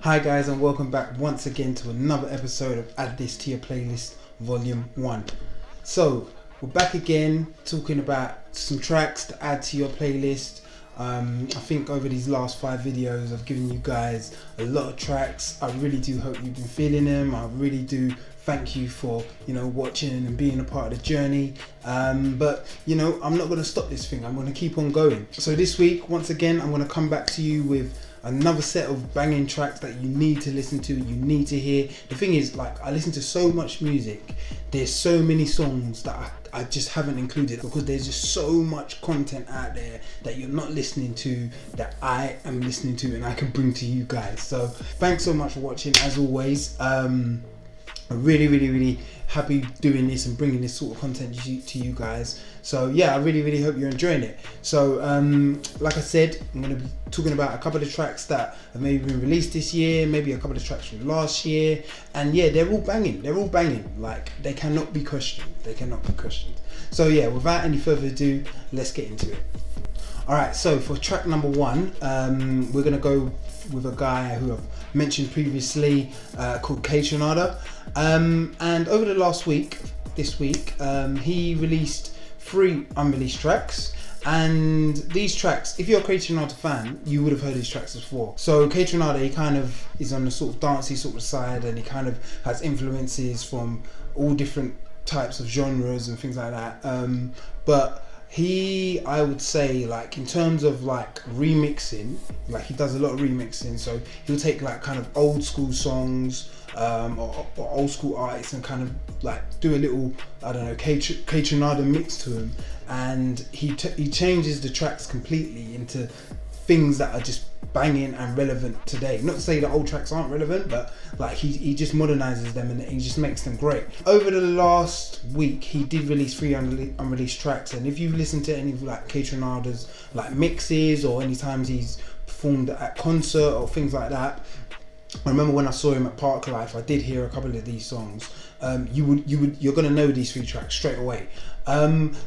Hi guys, and welcome back once again to another episode of Add This to Your Playlist Volume 1. So, we're back again talking about some tracks to add to your playlist. I think over these last 5 videos I've given you guys a lot of tracks. I really do hope you've been feeling them. I really do thank you for, watching and being a part of the journey. But I'm not going to stop this thing. I'm going to keep on going. So this week, once again, I'm going to come back to you with another set of banging tracks that you need to listen to, you need to hear. The thing is, I listen to so much music. There's so many songs that I just haven't included because there's just so much content out there that you're not listening to that I am listening to and I can bring to you guys. So thanks so much for watching, as always. I'm really happy doing this and bringing this sort of content to you guys. So yeah, I really hope you're enjoying it. So like I said, I'm going to be talking about a couple of tracks that have maybe been released this year, maybe a couple of tracks from last year, and yeah, they're all banging. Like, they cannot be questioned. So yeah, without any further ado, let's get into it. Alright, so for track number 1, we're going to go with a guy who I've mentioned previously, called Kaytranada. And over the last week, this week, he released 3 unreleased tracks. And these tracks, if you're a Kaytranada fan, you would have heard these tracks before. So Kaytranada, he kind of is on the sort of dancey sort of side, and he kind of has influences from all different types of genres and things like that. But he, I would say, in terms of remixing, he does a lot of remixing. So he'll take kind of old school songs or old school artists and kind of do a little, I don't know, Kaytranada mix to them, and he changes the tracks completely into things that are just banging and relevant today. Not to say that old tracks aren't relevant, but he just modernizes them and he just makes them great. Over the last week, he did release 3 unreleased tracks, and if you listen to any of Kaytranada's mixes, or any times he's performed at concert or things like that, I remember when I saw him at Park Life, I did hear a couple of these songs. You're gonna know these 3 tracks straight away.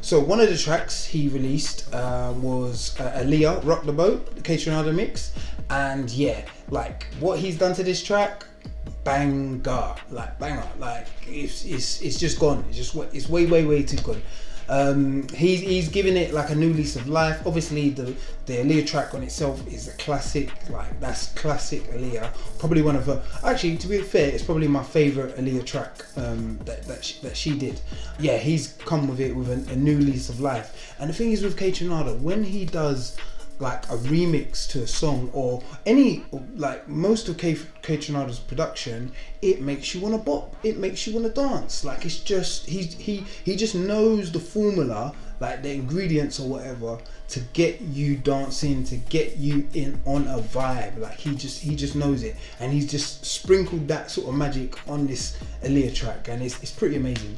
So one of the tracks he released was Aaliyah, Rock the Boat, the Kaytranada mix, and yeah, what he's done to this track, banger, it's just gone. It's way too good. He's given it a new lease of life. Obviously the Aaliyah track on itself is a classic, that's classic Aaliyah. Probably one of her, actually, to be fair, it's probably my favourite Aaliyah track that she did. Yeah, he's come with it with a new lease of life. And the thing is with Kaytranada, when he does a remix to a song, or any most of Kaytranada's production, it makes you want to bop, it makes you want to dance. It's just he just knows the formula, the ingredients or whatever, to get you dancing, to get you in on a vibe. He just knows it, and he's just sprinkled that sort of magic on this Aaliyah track, and it's pretty amazing.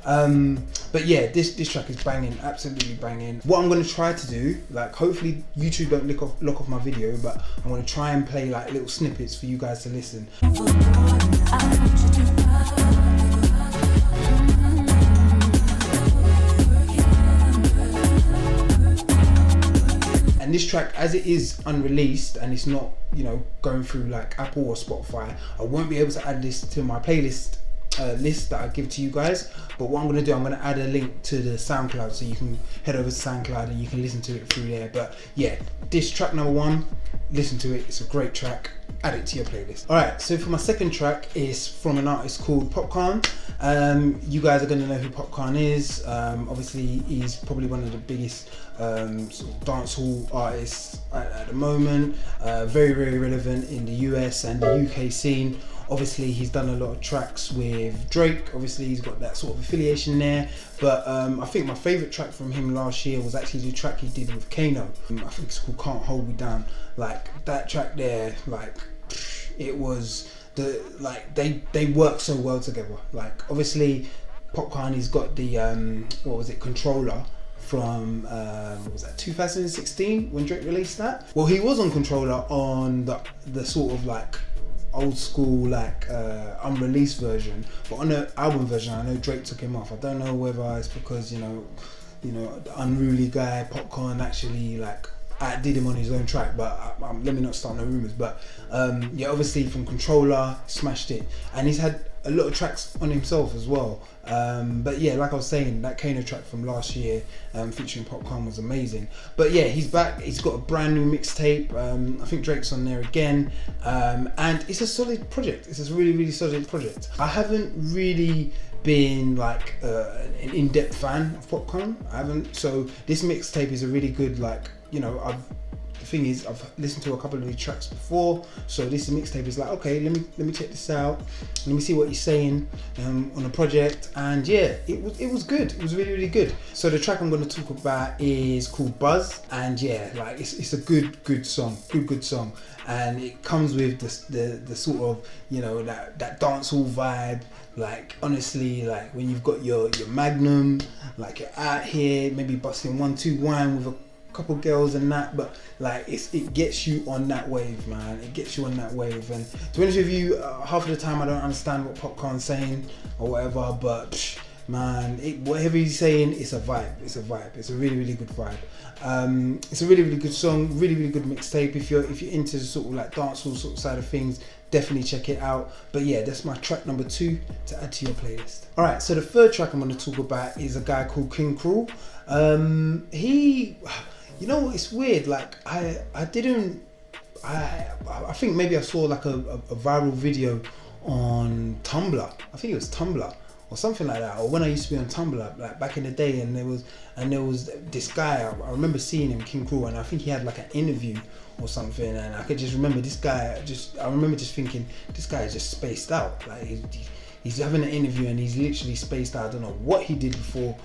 But yeah, this track is banging, absolutely banging. What I'm going to try to do, hopefully YouTube don't lock off my video, but I'm going to try and play little snippets for you guys to listen. And this track, as it is unreleased and it's not, going through Apple or Spotify, I won't be able to add this to my playlist list that I give to you guys. But what I'm going to do, I'm going to add a link to the SoundCloud, so you can head over to SoundCloud and you can listen to it through there. But yeah, this track number 1, listen to it, it's a great track, add it to your playlist. Alright, so for my second track is from an artist called Popcaan. You guys are going to know who Popcaan is. Obviously he's probably one of the biggest sort of dancehall artists at the moment, very relevant in the US and the UK scene. Obviously he's done a lot of tracks with Drake. Obviously he's got that sort of affiliation there, but I think my favourite track from him last year was actually the track he did with Kano. I think it's called Can't Hold Me Down. That track there, it was they work so well together. Obviously Popcaan, he's got the Controller from what was that, 2016 when Drake released that. Well, he was on Controller on the sort of old school unreleased version, but on the album version I know Drake took him off. I don't know whether it's because the unruly guy Popcaan actually did him on his own track, but let me not start no rumours. But yeah, obviously from Controller, smashed it, and he's had a lot of tracks on himself as well. But yeah, like I was saying, that Kano track from last year featuring Popcaan was amazing. But yeah, he's back. He's got a brand new mixtape. I think Drake's on there again, and it's a solid project. It's a really solid project. I haven't really been like an in-depth fan of Popcaan. I haven't. So this mixtape is a really good, like, you know, the thing is, I've listened to a couple of these tracks before, so this mixtape is like, okay, let me check this out, let me see what he's saying on the project. And yeah, it was good. It was really good. So the track I'm going to talk about is called Buzz, and yeah, like it's a good song, good song, and it comes with the sort of, you know, that dancehall vibe. Like honestly, like when you've got your Magnum, like you're out here maybe busting 1-2 wine with a couple girls and that, but like it gets you on that wave, man. It gets you on that wave. And to be honest with you, half of the time I don't understand what Popcaan's saying or whatever, but man, whatever he's saying, it's a vibe. It's a really good vibe. It's a really good song, really good mixtape. If you're into the sort of like dancehall sort of side of things, definitely check it out. But yeah, that's my track number 2 to add to your playlist. All right, so the third track I'm going to talk about is a guy called Krule. You know, it's weird, like I think maybe I saw like a viral video on Tumblr. I think it was Tumblr or something like that, or when I used to be on Tumblr, like back in the day, and there was this guy, I remember seeing him, Krule, and I think he had like an interview or something, and I could just remember this guy, I remember just thinking, this guy is just spaced out, like he's having an interview and he's literally spaced out. I don't know what he did before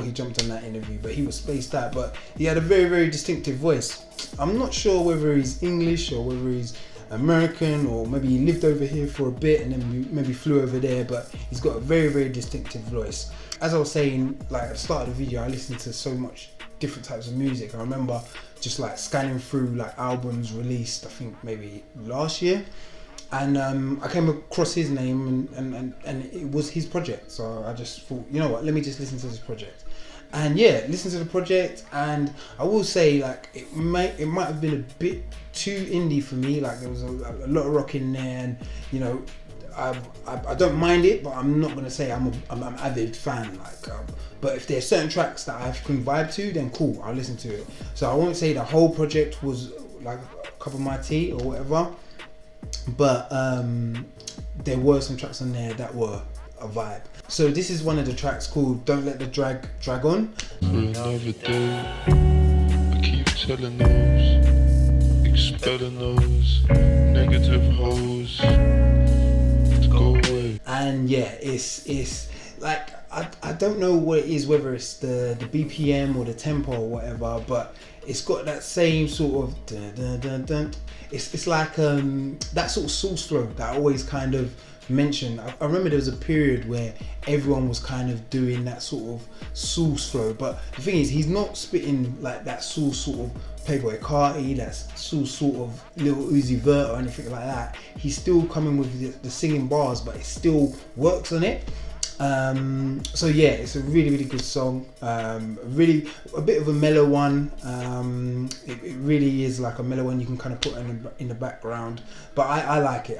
he jumped on that interview, but he was spaced out. But he had a very distinctive voice. I'm not sure whether he's English or whether he's American, or maybe he lived over here for a bit and then maybe flew over there, but he's got a very distinctive voice. As I was saying, like at the start of the video, I listened to so much different types of music. I remember just like scanning through like albums released, I think maybe last year, and I came across his name and it was his project. So I just thought, you know what, let me just listen to this project. And yeah, listen to the project, and I will say, like, it might have been a bit too indie for me. Like there was a lot of rock in there, and you know, I don't mind it, but I'm not gonna say I'm an avid fan. Like, but if there's certain tracks that I can vibe to, then cool, I'll listen to it. So I won't say the whole project was like a cup of my tea or whatever, but there were some tracks on there that were a vibe. So this is one of the tracks called "Don't Let the Drag On." For another day, I keep telling those, expelling those negative hoes to go away. And yeah, it's like I don't know what it is, whether it's the BPM or the tempo or whatever, but it's got that same sort of dun, dun, dun, dun. It's like that sort of source flow that I always kind of mention. I remember there was a period where everyone was kind of doing that sort of source flow, but the thing is, he's not spitting like that source sort of Playboy Carti, that's source sort of Lil Uzi Vert or anything like that. He's still coming with the singing bars, but it still works on it. So yeah, it's a really good song. Really a bit of a mellow one. It really is like a mellow one you can kind of put in the background. But I like it.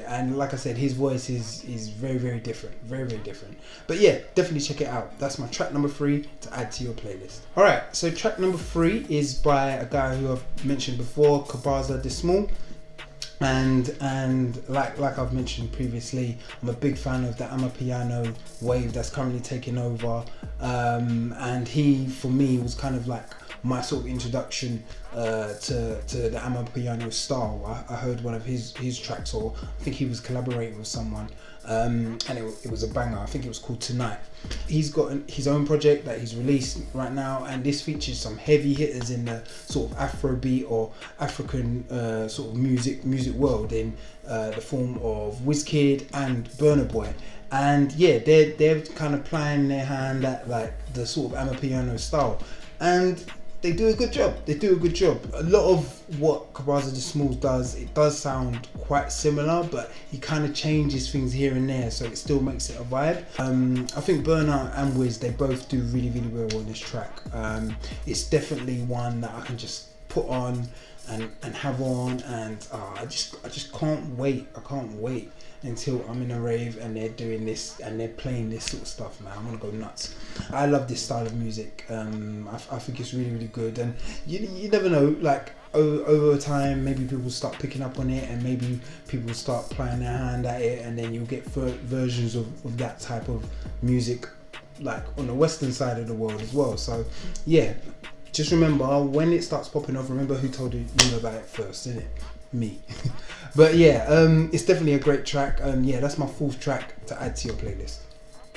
And like I said, his voice is very different. Very different. But yeah, definitely check it out. That's my track number 3 to add to your playlist. Alright, so track number 3 is by a guy who I've mentioned before, Kudz the Small. And like I've mentioned previously, I'm a big fan of the Amapiano wave that's currently taking over, and he, for me, was kind of like my sort of introduction to the Amapiano style. I heard one of his tracks, or I think he was collaborating with someone, and it was a banger. I think it was called Tonight. He's got his own project that he's released right now, and this features some heavy hitters in the sort of Afrobeat or African sort of music world, in the form of Wizkid and Burna Boy. And yeah, they're kind of playing their hand at like the sort of Amapiano style, and they do a good job. A lot of what Kudz the Small does, it does sound quite similar, but he kind of changes things here and there, so it still makes it a vibe. I think Burna and Wiz, they both do really well on this track. It's definitely one that I can just put on and have on, and I just can't wait. I can't wait until I'm in a rave and they're doing this and they're playing this sort of stuff, man. I'm gonna go nuts. I love this style of music. I think it's really, really good, and you never know, like over time maybe people start picking up on it, and maybe people start playing their hand at it, and then you'll get versions of that type of music like on the western side of the world as well. So yeah, just remember, when it starts popping off, remember who told you about it first, isn't it? Me. But yeah, it's definitely a great track. Yeah, that's my 4th track to add to your playlist.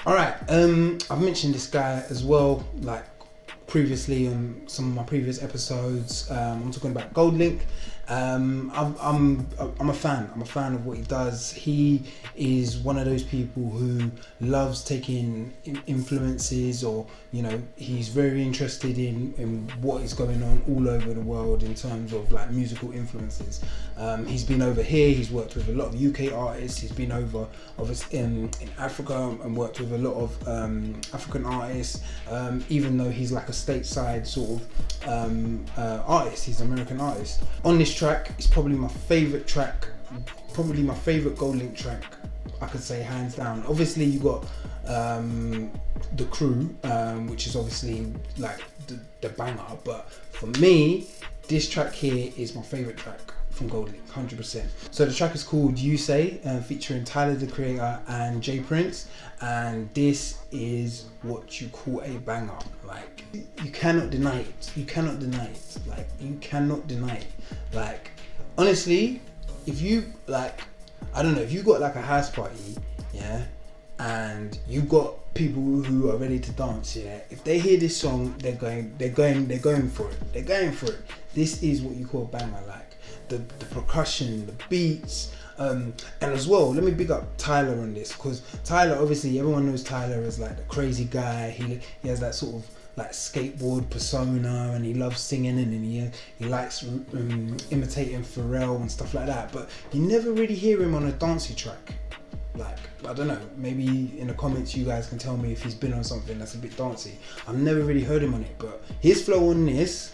Alright, I've mentioned this guy as well, like previously on some of my previous episodes. I'm talking about GoldLink. I'm a fan. I'm a fan of what he does. He is one of those people who loves taking influences, or he's very interested in what is going on all over the world in terms of like musical influences. He's been over here. He's worked with a lot of UK artists. He's been over in Africa and worked with a lot of African artists. Even though he's like a stateside sort of artist, he's an American artist. On this track, it's probably my favourite track, probably my favourite GoldLink track, I could say hands down. Obviously you got the Crew, which is obviously like the banger, but for me this track here is my favourite track from GoldLink, 100%. So the track is called You Say, featuring Tyler the Creator and J Prince, and this is what you call a banger. Like, you cannot deny it. You cannot deny it. Like, you cannot deny it. Like, honestly, if you like, I don't know, if you got like a house party, yeah, and you got people who are ready to dance, yeah, if they hear this song, they're going for it. They're going for it. This is what you call a banger. Like, the percussion, the beats, and as well, let me big up Tyler on this, because Tyler, obviously everyone knows Tyler as like the crazy guy. He has that sort of like skateboard persona, and he loves singing, and he likes imitating Pharrell and stuff like that, but you never really hear him on a dancey track. Like, I don't know, maybe in the comments you guys can tell me if he's been on something that's a bit dancey. I've never really heard him on it, but his flow on this,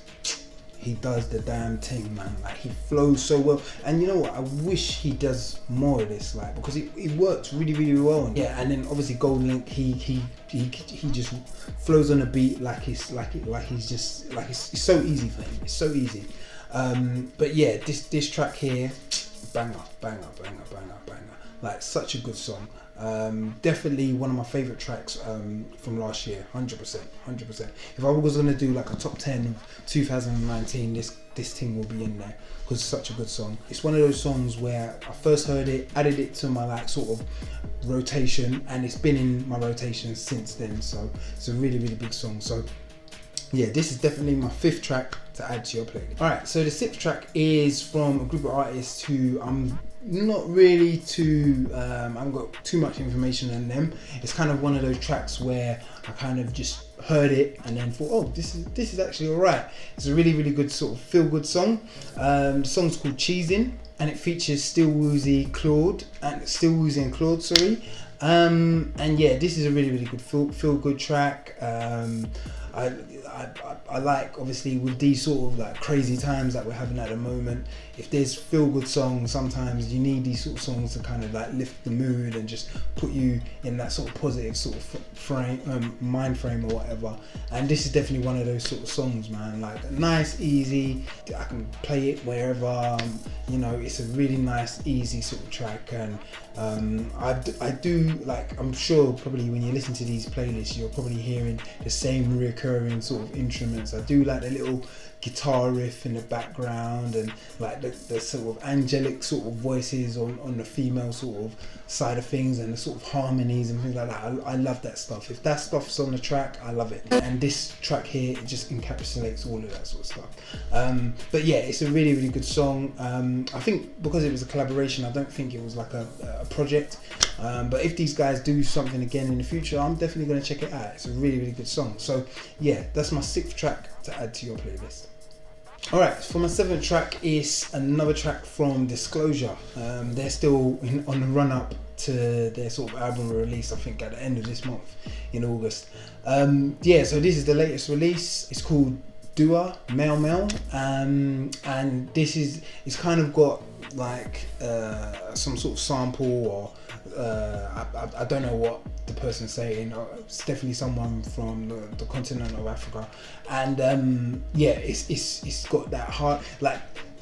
he does the damn thing, man. Like, he flows so well, and you know what, I wish he does more of this, like, because it works really, really well. Yeah, and then obviously GoldLink, he just flows on the beat like it's so easy for him. It's so easy. But yeah, this track here, banger. Like, such a good song. Definitely one of my favourite tracks from last year, 100%. If I was going to do like a top 10 of 2019, this thing will be in there, because it's such a good song. It's one of those songs where I first heard it, added it to my like sort of rotation, and it's been in my rotation since then, so it's a really, really big song. So yeah, this is definitely my 5th track to add to your playlist. Alright, so the 6th track is from a group of artists who I'm not really too, I haven't got too much information on them. It's kind of one of those tracks where I kind of just heard it and then thought, oh, this is actually alright. It's a really, really good sort of feel good song. The song's called Cheesin', and it features Still Woozy and Claude, sorry. And yeah, this is a really, really good feel good track. I like, obviously, with these sort of like crazy times that we're having at the moment, if there's feel good songs, sometimes you need these sort of songs to kind of like lift the mood and just put you in that sort of positive sort of mind frame or whatever. And this is definitely one of those sort of songs, man. Like, nice, easy, I can play it wherever, it's a really nice, easy sort of track. And I do like, I'm sure probably when you listen to these playlists, you're probably hearing the same recurring sort of instruments. I do like the little guitar riff in the background, and like the sort of angelic sort of voices on the female sort of side of things, and the sort of harmonies and things like that. I love that stuff. If that stuff's on the track, I love it. And this track here, it just encapsulates all of that sort of stuff. But yeah, it's a really, really good song. I think because it was a collaboration, I don't think it was like a project. But if these guys do something again in the future, I'm definitely going to check it out. It's a really, really good song. So yeah, that's my 6th track to add to your playlist. Alright, for my 7th track is another track from Disclosure. They're still on the run up to their sort of album release, I think at the end of this month in August. Yeah, so this is the latest release. It's called Dua Mel, and it's kind of got like some sort of sample, or I don't know what the person's saying. It's definitely someone from the continent of Africa, and yeah, it's got that heart. Like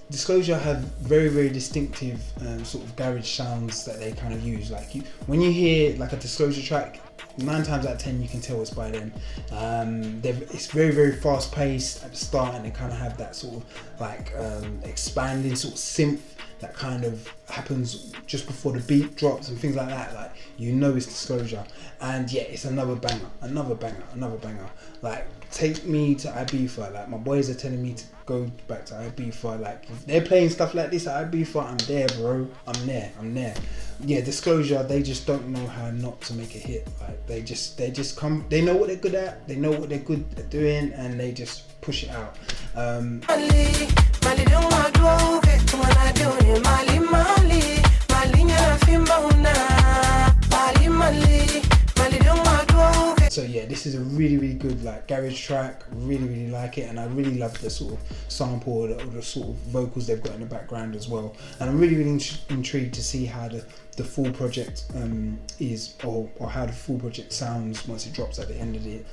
Disclosure have very distinctive sort of garage sounds that they kind of use. Like when you hear like a Disclosure track, 9 times out of 10 you can tell it's by them. It's very fast paced at the start, and they kind of have that sort of like expanding sort of synth that kind of happens just before the beat drops and things like that. Like, you know it's Disclosure, and yeah, it's another banger. Like, take me to Ibiza. Like, my boys are telling me to go back to Ibiza. Like, if they're playing stuff like this at Ibiza, I'm there, bro. I'm there. Yeah, Disclosure, they just don't know how not to make a hit. Like, they just come. They know what they're good at. They know what they're good at doing, and they just push it out. So yeah, this is a really good like garage track. Really like it, and I really love the sort of sample or the sort of vocals they've got in the background as well. And I'm really intrigued to see how the full project is, or how the full project sounds once it drops at the end of the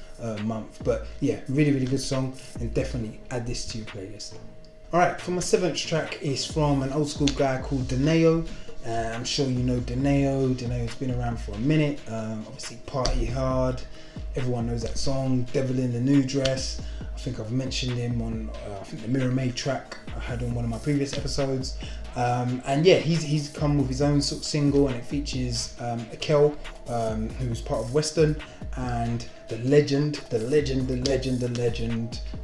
month. But yeah, really good song, and definitely add this to your playlist. Alright, for my 7th track is from an old school guy called Deneo. I'm sure you know Deneo. Deneo's been around for a minute. Obviously Party Hard, everyone knows that song. Devil in the New Dress, I think I've mentioned him on I think the Mirror Made track I had on one of my previous episodes. And yeah, he's come with his own sort of single, and it features Akel, who's part of Western, and the legend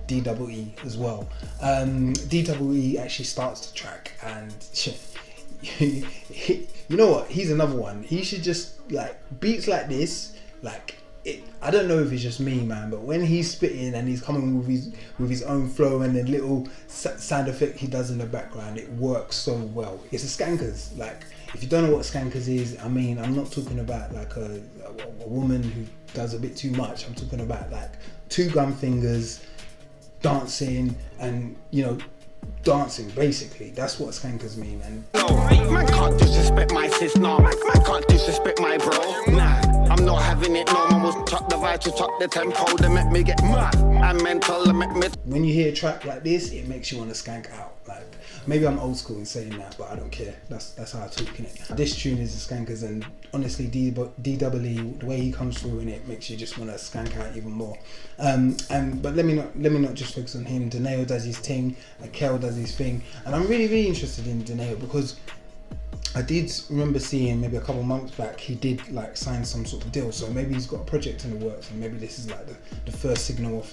DEE as well. DEE actually starts the track, and you know what? He's another one. He should just like beats like this, like it. I don't know if it's just me, man, but when he's spitting and he's coming with his own flow and the little sound effect he does in the background, it works so well. It's a Skankers. Like, if you don't know what Skankers is, I mean, I'm not talking about like a woman who does a bit too much. I'm talking about like 2 gun fingers, dancing, and dancing, basically. That's what Skankers mean. And no, man can't disrespect my sis, no. Man can't disrespect my bro. Nah, I'm not having it, no. Man will chop the vibe to chop the tempo. They make me get mad and mental. They make me. When you hear a track like this, it makes you want to skank out. Like, maybe I'm old school in saying that, but I don't care. That's how I talk in it. This tune is the Skankers, and honestly, DEE, the way he comes through in it makes you just want to skank out even more. But let me not just focus on him. Deneo does his thing, Akel does his thing, and I'm really interested in Deneo because I did remember seeing maybe a couple months back he did like sign some sort of deal, so maybe he's got a project in the works, and maybe this is like the first single off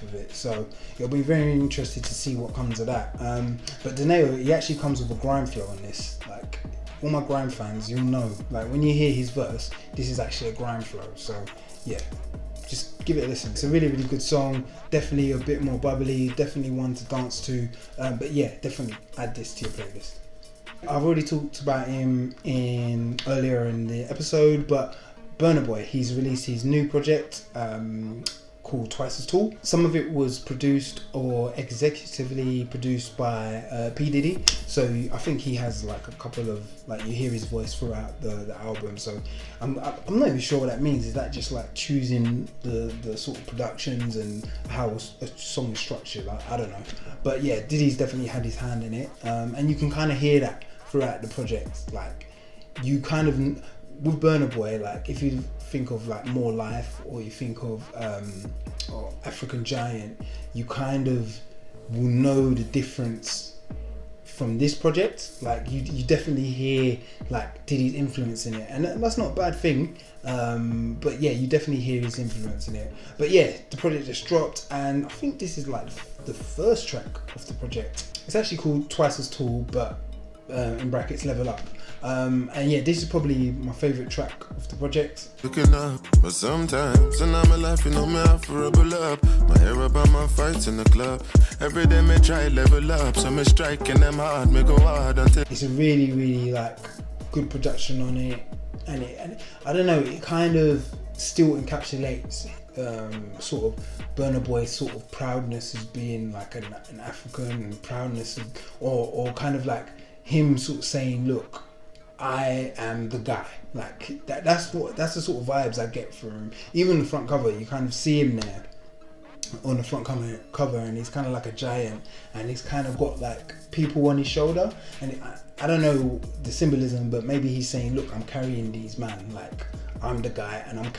of it. So it'll be very interested to see what comes of that. But Deneo, he actually comes with a grime flow on this. Like, all my grime fans, you'll know, like when you hear his verse, this is actually a grime flow. So yeah, just give it a listen. It's a really good song. Definitely a bit more bubbly, definitely one to dance to. But yeah, definitely add this to your playlist. I've already talked about him earlier in the episode, but Burna Boy, he's released his new project called Twice as Tall. Some of it was produced or executively produced by P. Diddy, so I think he has like a couple of, like, you hear his voice throughout the album, so I'm not even sure what that means. Is that just like choosing the sort of productions and how a song is structured? I don't know, but yeah, Diddy's definitely had his hand in it, and you can kind of hear that throughout the project. Like, you kind of, with Burna Boy, like if you think of like More Life, or you think of or African Giant, you kind of will know the difference from this project. Like, you definitely hear like Diddy's influence in it, and that's not a bad thing, but yeah, you definitely hear his influence in it. But yeah, the project just dropped, and I think this is like the first track of the project. It's actually called Twice as Tall, but in brackets Level Up. And yeah, this is probably my favourite track of the project. Looking up, but sometimes in my life, you know me, I have to rebel up. My hair up on my fights in the club. Every day me try level up, so me striking them hard, me go hard until. It's a really like good production on it, and I don't know, it kind of still encapsulates sort of Burna Boy sort of proudness as being like an African, and proudness of, or kind of like him sort of saying, look, I am the guy. Like that's the sort of vibes I get from him. Even the front cover, you kind of see him there on the front cover, and he's kind of like a giant, and he's kind of got like people on his shoulder, and I don't know the symbolism, but maybe he's saying, look, I'm carrying these man, like I'm the guy, and I'm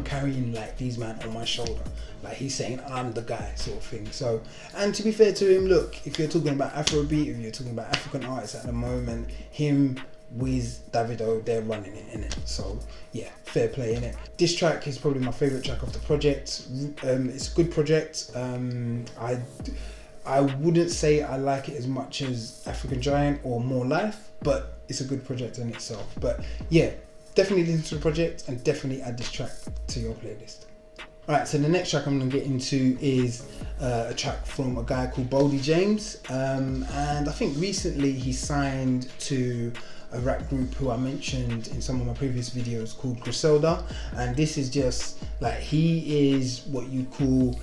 carrying like these man on my shoulder. Like he's saying I'm the guy, sort of thing. So, and to be fair to him, look, if you're talking about Afrobeat, if you're talking about African artists at the moment, him, Wiz, Davido, they're running it, innit? So yeah, fair play, innit? This track is probably my favourite track of the project. It's a good project. I wouldn't say I like it as much as African Giant or More Life, but it's a good project in itself. But yeah, definitely listen to the project and definitely add this track to your playlist. Alright, so the next track I'm going to get into is a track from a guy called Boldy James, and I think recently he signed to a rap group who I mentioned in some of my previous videos called Griselda, and this is just like, he is what you call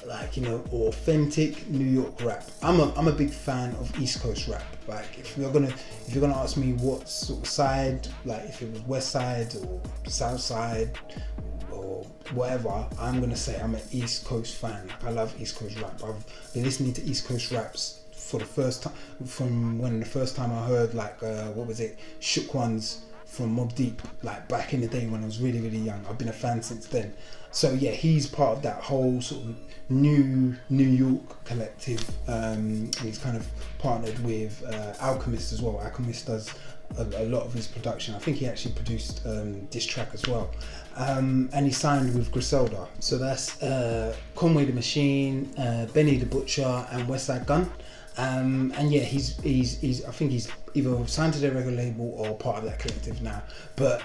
like, you know, authentic New York rap. I'm a big fan of East Coast rap. Like if you're gonna ask me what sort of side, like if it was West Side or South Side or whatever, I'm gonna say I'm an East Coast fan. Like I love East Coast rap. I've been listening to East Coast raps for the first time, from when the first time I heard like what was it, Shook Ones from Mobb Deep, like back in the day when I was really young. I've been a fan since then. So yeah, he's part of that whole sort of new New York collective, and he's kind of partnered with Alchemist as well. Alchemist does a lot of his production. I think he actually produced this track as well, and he signed with Griselda. So that's Conway the Machine, Benny the Butcher, and Westside Gunn. And yeah, he's I think he's either signed to their record label or part of that collective now. But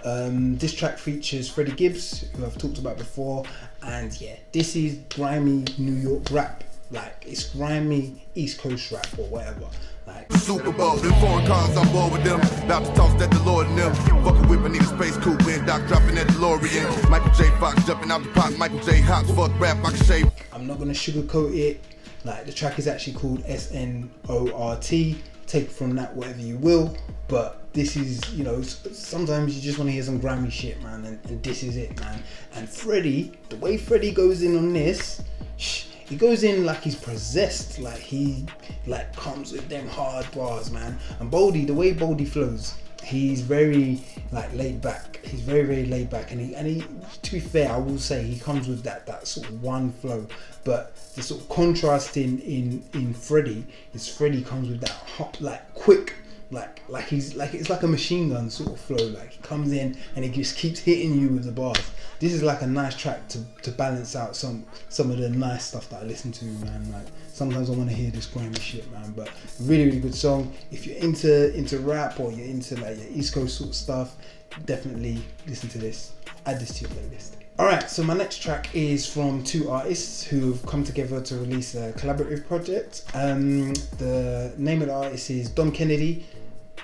this track features Freddie Gibbs, who I've talked about before, and yeah, this is grimy New York rap. Like it's grimy East Coast rap or whatever. Like Super Bowl, them foreign cars, I'm bored with them. About to toss that DeLorean in them. Fucking whip, I need a space coupe in. Doc dropping that DeLorean. Michael J. Fox jumping out the pot. Michael J. Hops, fuck rap, I can shave. I'm not gonna sugarcoat it. Like the track is actually called S.N.O.R.T. Take from that whatever you will, but this is, you know, sometimes you just want to hear some grimy shit, man, and this is it, man. And Freddie, the way Freddie goes in on this, he goes in like he's possessed, like he like comes with them hard bars, man. And Boldy, the way Boldy flows, he's very like laid back. He's very laid back, and he to be fair, I will say he comes with that sort of one flow. But the sort of contrast in Freddie is Freddie comes with that hot, like quick, like he's like, it's like a machine gun sort of flow. Like he comes in and he just keeps hitting you with the bars. This is like a nice track to balance out some of the nice stuff that I listen to, man. Like sometimes I want to hear this grimy shit, man. But really good song. If you're into rap or you're into like your East Coast sort of stuff, definitely listen to this. Add this to your playlist. Alright, so my next track is from two artists who've come together to release a collaborative project. The name of the artist is Dom Kennedy,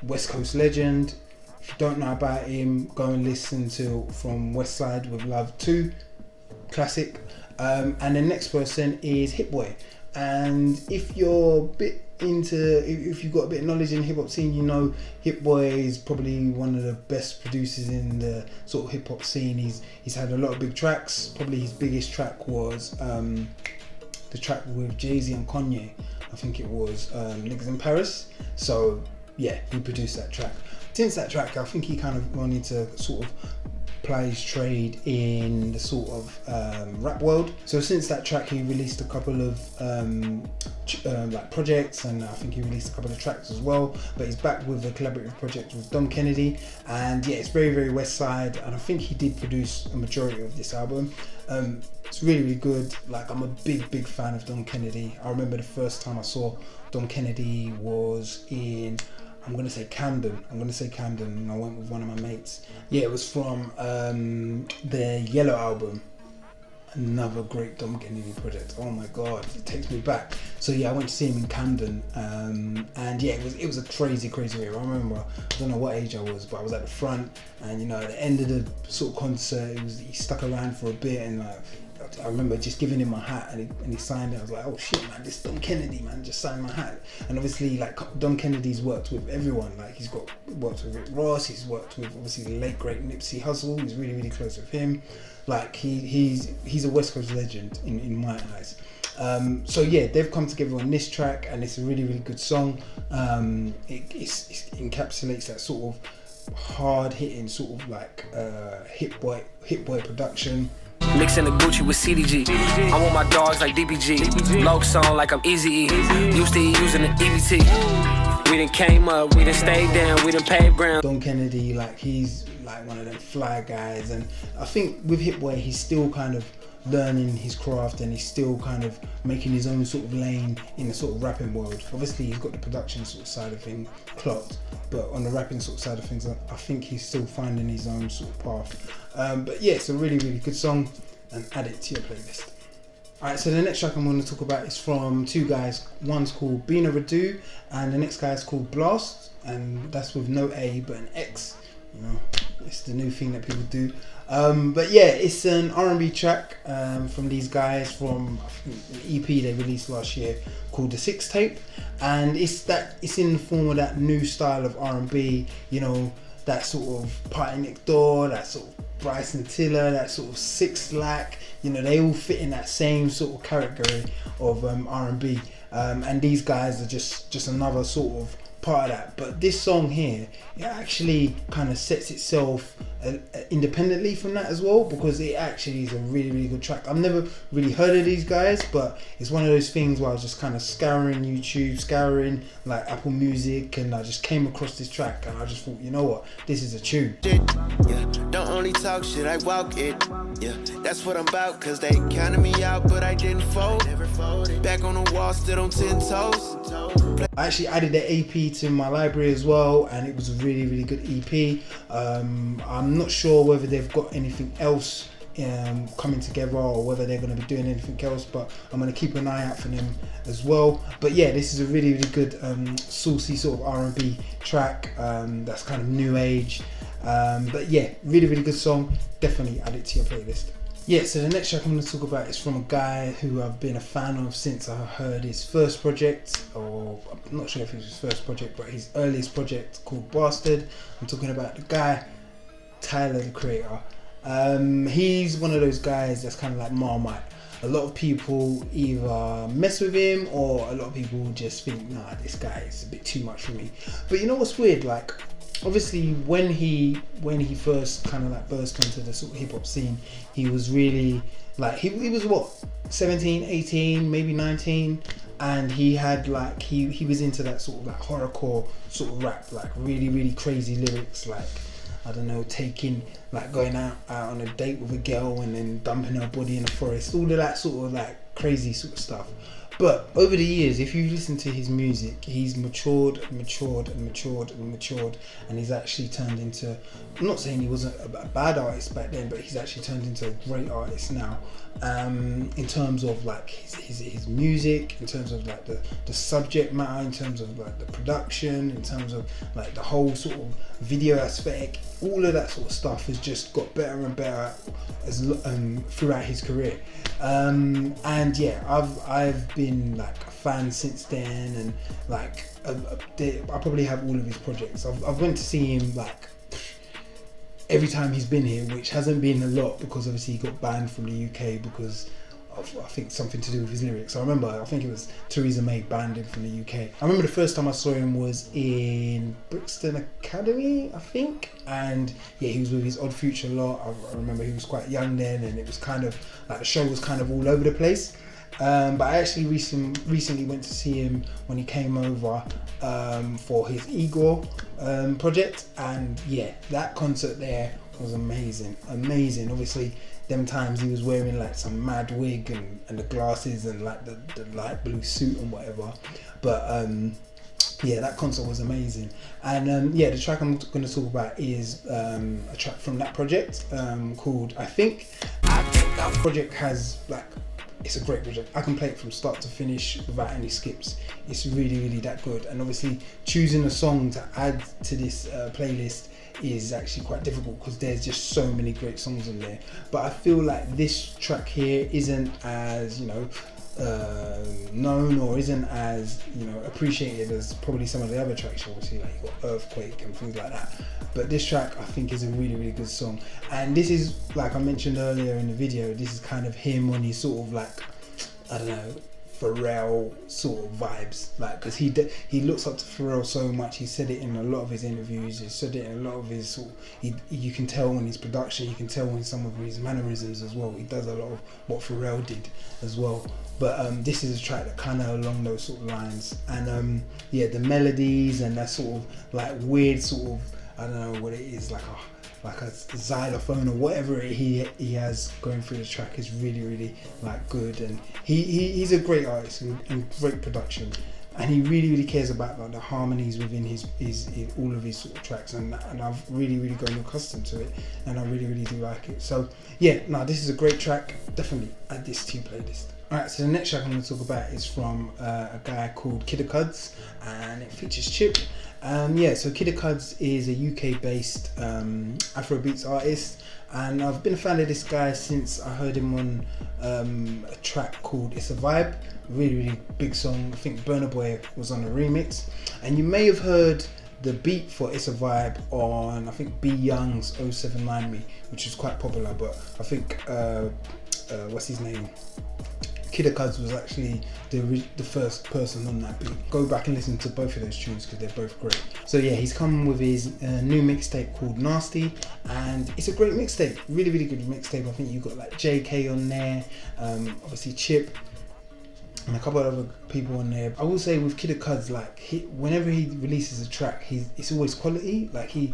West Coast legend. If you don't know about him, go and listen to From West Side with Love 2, classic. And the next person is Hit Boy. And if you're a bit if you've got a bit of knowledge in the hip hop scene, you know Hit Boy is probably one of the best producers in the sort of hip hop scene. He's had a lot of big tracks. Probably his biggest track was the track with Jay-Z and Kanye. I think it was Niggas in Paris. So yeah, he produced that track. Since that track, I think he kind of wanted to sort of ply his trade in the sort of rap world. So since that track, he released a couple of like projects, and I think he released a couple of tracks as well. But he's back with a collaborative project with Dom Kennedy, and yeah, it's very West Side, and I think he did produce a majority of this album. It's really good. Like I'm a big fan of Dom Kennedy. I remember the first time I saw Dom Kennedy was in, I'm going to say Camden, and I went with one of my mates. Yeah, it was from their Yellow album. Another great Dom Kennedy project. Oh my god, it takes me back. So yeah, I went to see him in Camden, and yeah, it was a crazy way. I remember, I don't know what age I was, but I was at the front, and you know, at the end of the sort of concert, he stuck around for a bit, and I remember just giving him my hat and he signed it. I was like, oh shit, man, this Dom Kennedy, man, just signed my hat. And obviously, like, Dom Kennedy's worked with everyone. Like, he's worked with Rick Ross. He's worked with obviously the late great Nipsey Hussle. He's really, really close with him. Like, he's a West Coast legend in my eyes. So yeah, they've come together on this track, and it's a really, really good song. It encapsulates that sort of hard hitting sort of like hit boy production. Mixing the Gucci with CDG. I want my dogs like DPG. Low song like I'm Easy E. Used to using the EBT. We done came up, we done stayed down, we done paved ground. Don Kennedy, like, he's like one of them fly guys, and I think with Hit Boy he's still kind of learning his craft, and he's still kind of making his own sort of lane in the sort of rapping world. Obviously he's got the production sort of side of things clocked, but on the rapping sort of side of things, I think he's still finding his own sort of path. But yeah, it's a really, really good song, and add it to your playlist. Alright, so the next track I'm going to talk about is from two guys. One's called Bina Radu, and the next guy is called Blast, and that's with no A but an X. You know, it's the new thing that people do. But yeah, it's an R&B track from these guys from, I think, an EP they released last year called The Six Tape, and it's in the form of that new style of R&B, you know, that sort of Party Next Door, that sort of Bryson Tiller, that sort of Six Lack, you know, they all fit in that same sort of category of R&B, and these guys are just another sort of part of that. But this song here, it actually kind of sets itself independently from that as well, because it actually is a really, really good track. I've never really heard of these guys, but it's one of those things where I was just kind of scouring YouTube, scouring like Apple Music, and I just came across this track, and I just thought, you know what, this is a tune. Yeah, don't only talk shit, I walk it. Yeah, that's what I'm about, cause they counted me out, but I didn't fold. Never folded. Back on the wall, stood on 10 toes. I actually added the EP to my library as well, and it was a really, really good EP. I'm not sure whether they've got anything else coming together, or whether they're going to be doing anything else, but I'm going to keep an eye out for them as well. But yeah, this is a really, really good saucy sort of R&B track that's kind of new age, but yeah, really, really good song. Definitely add it to your playlist. Yeah, so the next track I'm going to talk about is from a guy who I've been a fan of since I heard his first project, or I'm not sure if it was his first project, but his earliest project called Bastard. I'm talking about the guy Tyler, the Creator. He's one of those guys that's kind of like Marmite. A lot of people either mess with him, or a lot of people just think, nah, this guy is a bit too much for me. But you know what's weird? Like, obviously when he first kind of like burst onto the sort of hip hop scene, he was really like, he was what, 17, 18, maybe 19, and he had like, he was into that sort of like horrorcore sort of rap, like really, really crazy lyrics, like, I don't know, going out on a date with a girl and then dumping her body in a forest, all of that sort of like crazy sort of stuff. But over the years, if you listen to his music, he's matured, and he's actually turned into, I'm not saying he wasn't a bad artist back then, but he's actually turned into a great artist now, in terms of like his music, in terms of like the subject matter, in terms of like the production, in terms of like the whole sort of video aesthetic. All of that sort of stuff has just got better and better as throughout his career. And yeah, I've been like a fan since then, and like I probably have all of his projects. I've went to see him like every time he's been here, which hasn't been a lot, because obviously he got banned from the UK because of, I think, something to do with his lyrics. I remember, I think it was Theresa May banned him from the UK. I remember the first time I saw him was in Brixton Academy, I think, and yeah, he was with his Odd Future lot. I remember he was quite young then, and it was kind of like the show was kind of all over the place. But I actually recently went to see him when he came over for his Igor project, and yeah, that concert there was amazing. Obviously, them times he was wearing like some mad wig and the glasses and like the light blue suit and whatever. But yeah, that concert was amazing. And yeah, the track I'm going to talk about is a track from that project called I Think. That project has like it's a great project. I can play it from start to finish without any skips. It's really that good. And obviously choosing a song to add to this playlist is actually quite difficult because there's just so many great songs in there. But I feel like this track here isn't as, you know, known or isn't as, you know, appreciated as probably some of the other tracks. Obviously, like you got Earthquake and things like that. But this track I think is a really good song. And this is, like I mentioned earlier in the video, this is kind of him on his sort of like, I don't know, Pharrell sort of vibes, like, because he looks up to Pharrell so much. He said it in a lot of his interviews, he said it in a lot of his sort of, you can tell in his production, you can tell in some of his mannerisms as well. He does a lot of what Pharrell did as well. But this is a track that kind of along those sort of lines. And yeah, the melodies and that sort of like weird sort of, I don't know what it is, like a xylophone or whatever he has going through the track is really like good. And he's a great artist and great production, and he really cares about like the harmonies within his all of his sort of tracks, and I've really gotten accustomed to it, and I really do like it. So yeah, no, this is a great track. Definitely add this to your playlist. Alright, so the next track I'm going to talk about is from a guy called Kudz, and it features Chip. Yeah, so Kudz is a UK based Afrobeats artist, and I've been a fan of this guy since I heard him on a track called It's a Vibe, really big song. I think Burna Boy was on the remix, and you may have heard the beat for It's a Vibe on, I think, B Young's 079 Me, which is quite popular. But I think what's his name, Kudz was actually the first person on that beat. Go back and listen to both of those tunes because they're both great. So yeah, he's come with his new mixtape called Nasty, and it's a great mixtape, really good mixtape. I think you got like JK on there, obviously Chip, and a couple of other people on there. I will say with Kudz, like whenever he releases a track, it's always quality. Like he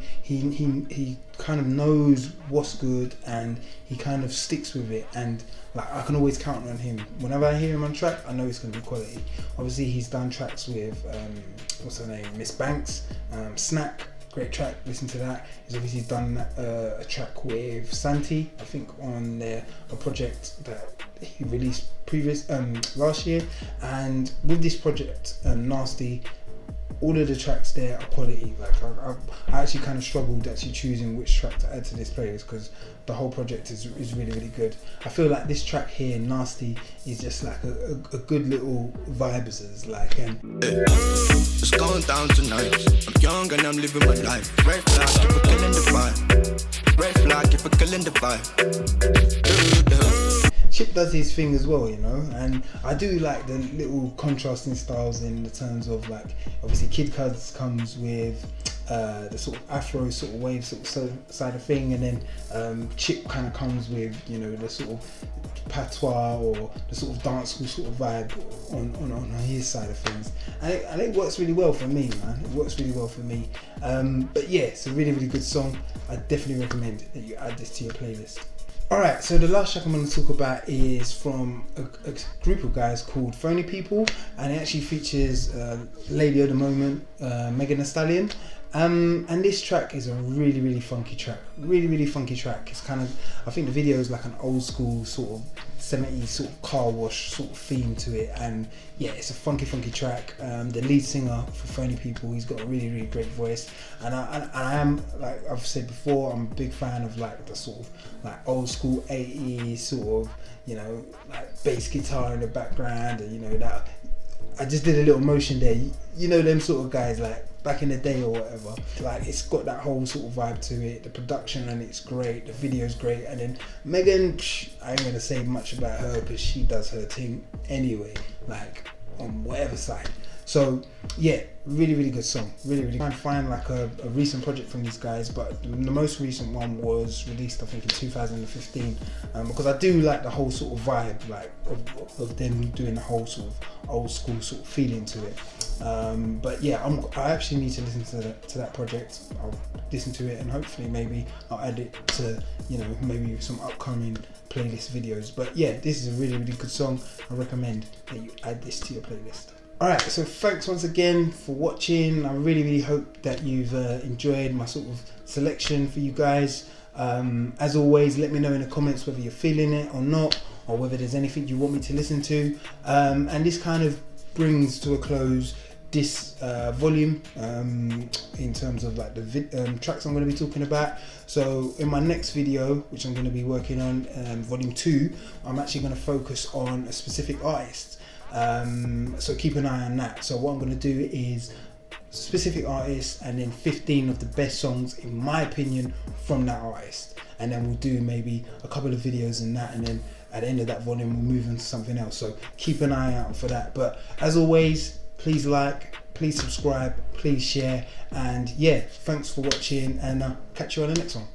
kind of knows what's good, and he kind of sticks with it, and like I can always count on him. Whenever I hear him on track, I know it's going to be quality. Obviously he's done tracks with what's her name, Miss Banks, Snack, great track, listen to that. He's obviously done a track with Santi, I think, on a project that he released last year. And with this project, Nasty, all of the tracks there are quality. Like I actually kind of struggled actually choosing which track to add to this playlist because the whole project is really good. I feel like this track here, Nasty, is just like a good little vibes, like. And it's going down tonight. I'm young and I'm living my life. Red flag, if we're killing the vibe. Red flag, if we're killing the vibe. Chip does his thing as well, you know, and I do like the little contrasting styles in the terms of, like, obviously Kudz comes with the sort of Afro sort of wave sort of side of thing, and then Chip kind of comes with, you know, the sort of patois or the sort of dancehall sort of vibe on his side of things, and it works really well for me, man. It works really well for me. But yeah, it's a really good song. I definitely recommend that you add this to your playlist. Alright, so the last track I'm going to talk about is from a group of guys called Phony People, and it actually features Lady of the Moment, Megan Thee Stallion. And this track is a really funky track. Really funky track. It's kind of, I think the video is like an old school sort of 70s sort of car wash sort of theme to it, and yeah, it's a funky track. The lead singer for Phony People, he's got a really great voice, and I am, like I've said before, I'm a big fan of like the sort of like old school 80s sort of, you know, like bass guitar in the background, and you know that I just did a little motion there, you know, them sort of guys like back in the day or whatever. Like, it's got that whole sort of vibe to it. The production and it's great, the video's great, and then Megan, I ain't gonna say much about her because she does her thing anyway, like on whatever side. So yeah, really good song. Really try and find like a recent project from these guys, but the most recent one was released I think in 2015, because I do like the whole sort of vibe, like of them doing the whole sort of old school sort of feeling to it. But yeah, I actually need to listen to that project. I'll listen to it and hopefully maybe I'll add it to, you know, maybe some upcoming playlist videos. But yeah, this is a really good song. I recommend that you add this to your playlist. Alright, so thanks once again for watching. I really hope that you've enjoyed my sort of selection for you guys. As always, let me know in the comments whether you're feeling it or not, or whether there's anything you want me to listen to. And this kind of brings to a close this volume in terms of like the tracks I'm going to be talking about. So in my next video, which I'm going to be working on, volume 2, I'm actually going to focus on a specific artist. So keep an eye on that. So what I'm going to do is specific artist and then 15 of the best songs in my opinion from that artist, and then we'll do maybe a couple of videos in that, and then at the end of that volume we'll move on to something else. So keep an eye out for that. But as always, please like, please subscribe, please share, and yeah, thanks for watching, and catch you on the next one.